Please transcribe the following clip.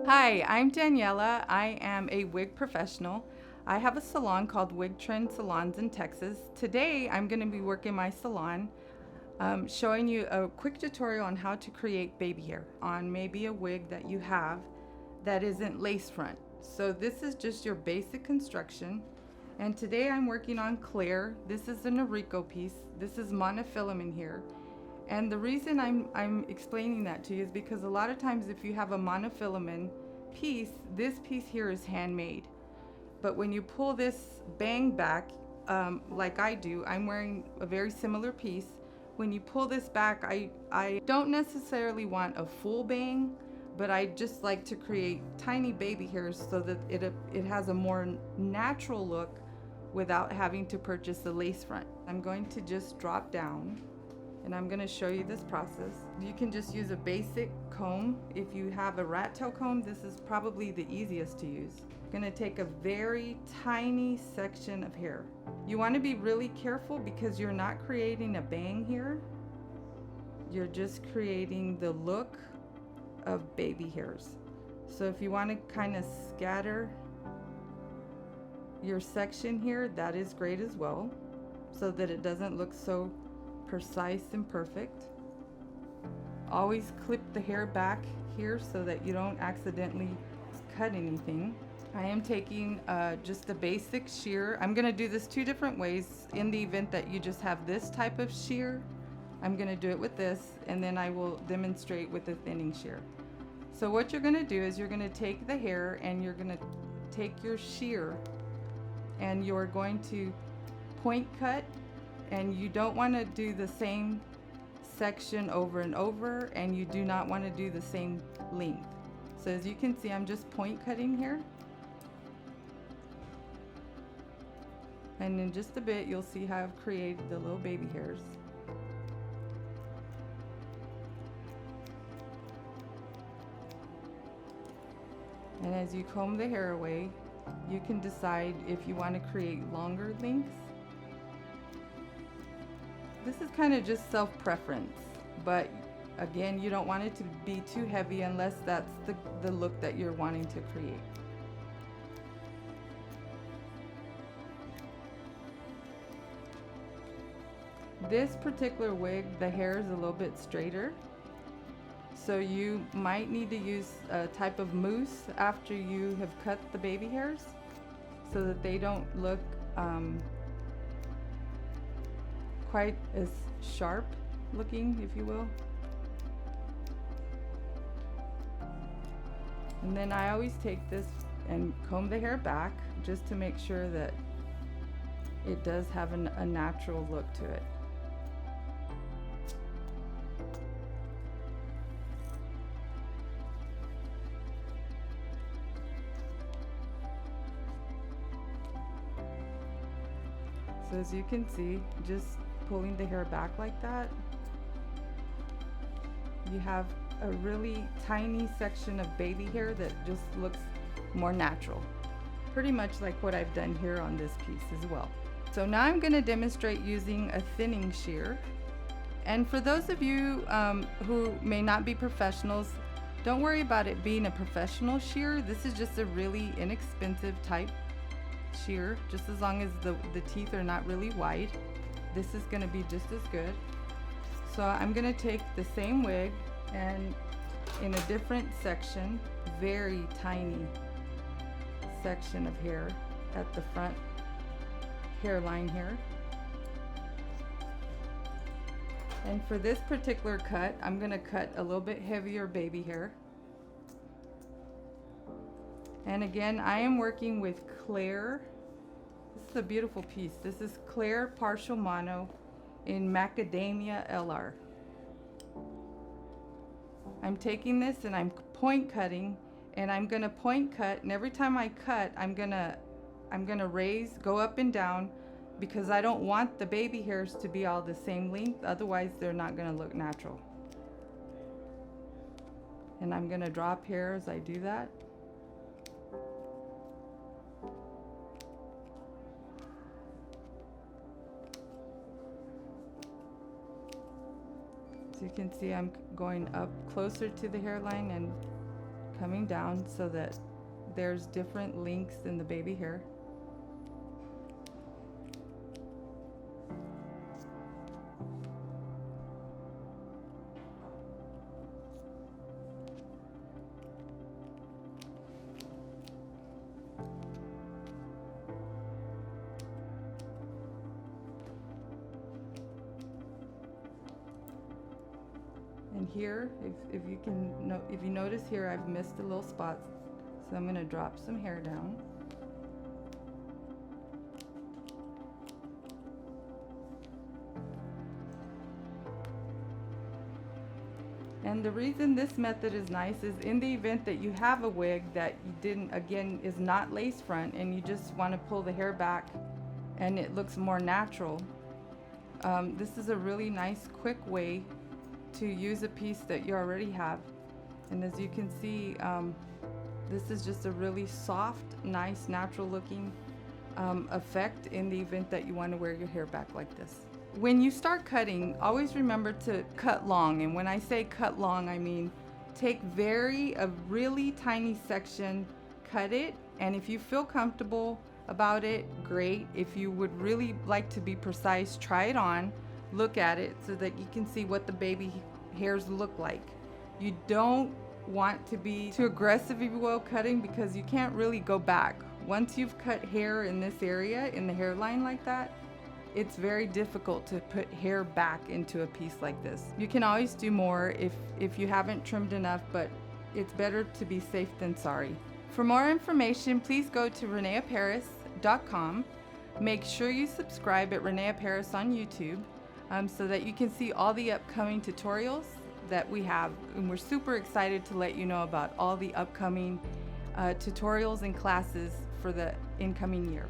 Hi, I'm Daniella. I am a wig professional. I have a salon called Wig Trend Salons in Texas. Today, I'm going to be working my salon, showing you a quick tutorial on how to create baby hair on maybe a wig that you have that isn't lace front. So this is just your basic construction. And today I'm working on clear. This is a Noriko piece. This is monofilament here. And the reason I'm explaining that to you is because a lot of times if you have a monofilament piece, this piece here is handmade. But when you pull this bang back, like I do, I'm wearing a very similar piece. When you pull this back, I don't necessarily want a full bang, but I just like to create tiny baby hairs so that it has a more natural look without having to purchase the lace front. I'm going to just drop down and I'm going to show you this process. You can just use a basic comb. If you have a rat tail comb, this is probably the easiest to use. I'm going to take a very tiny section of hair. You want to be really careful because you're not creating a bang here. You're just creating the look of baby hairs. So if you want to kind of scatter your section here, that is great as well, so that it doesn't look so precise and perfect. Always clip the hair back here so that you don't accidentally cut anything. I am taking just a basic shear. I'm going to do this two different ways. In the event that you just have this type of shear, I'm going to do it with this, and then I will demonstrate with the thinning shear. So what you're going to do is you're going to take the hair and you're going to take your shear and you're going to point cut. And you don't want to do the same section over and over, and you do not want to do the same length. So as you can see, I'm just point cutting here. And in just a bit, you'll see how I've created the little baby hairs. And as you comb the hair away, you can decide if you want to create longer lengths. This is kind of just self-preference, but again, you don't want it to be too heavy unless that's the look that you're wanting to create. This particular wig, the hair is a little bit straighter, so you might need to use a type of mousse after you have cut the baby hairs so that they don't look quite as sharp looking, if you will. And then I always take this and comb the hair back just to make sure that it does have a natural look to it. So as you can see, just pulling the hair back like that, you have a really tiny section of baby hair that just looks more natural. Pretty much like what I've done here on this piece as well. So now I'm going to demonstrate using a thinning shear. And for those of you who may not be professionals, don't worry about it being a professional shear. This is just a really inexpensive type shear, just as long as the teeth are not really wide. This is going to be just as good. So I'm going to take the same wig and in a different section, very tiny section of hair at the front hairline here. And for this particular cut, I'm going to cut a little bit heavier baby hair. And again, I am working with Claire. This is a beautiful piece. This is Claire Partial Mono in Macadamia LR. I'm taking this and I'm point cutting, and I'm gonna point cut, and every time I cut, I'm gonna raise, go up and down, because I don't want the baby hairs to be all the same length, otherwise they're not gonna look natural. And I'm gonna drop hair as I do that. So you can see I'm going up closer to the hairline and coming down so that there's different lengths in the baby hair. And here, if you notice here, I've missed a little spot, so I'm going to drop some hair down. And the reason this method is nice is in the event that you have a wig that you didn't, again, is not lace front, and you just want to pull the hair back and it looks more natural. This is a really nice, quick way to use a piece that you already have. And as you can see, this is just a really soft, nice, natural looking effect in the event that you want to wear your hair back like this. When you start cutting, always remember to cut long. And when I say cut long, I mean take a really tiny section, cut it, and if you feel comfortable about it, great. If you would really like to be precise, try it on. Look at it so that you can see what the baby hairs look like. You don't want to be too aggressive, if you will, cutting, because you can't really go back. Once you've cut hair in this area, in the hairline like that, it's very difficult to put hair back into a piece like this. You can always do more if you haven't trimmed enough, but it's better to be safe than sorry. For more information, please go to reneoparis.com. Make sure you subscribe at René of Paris on YouTube, so that you can see all the upcoming tutorials that we have. And we're super excited to let you know about all the upcoming tutorials and classes for the incoming year.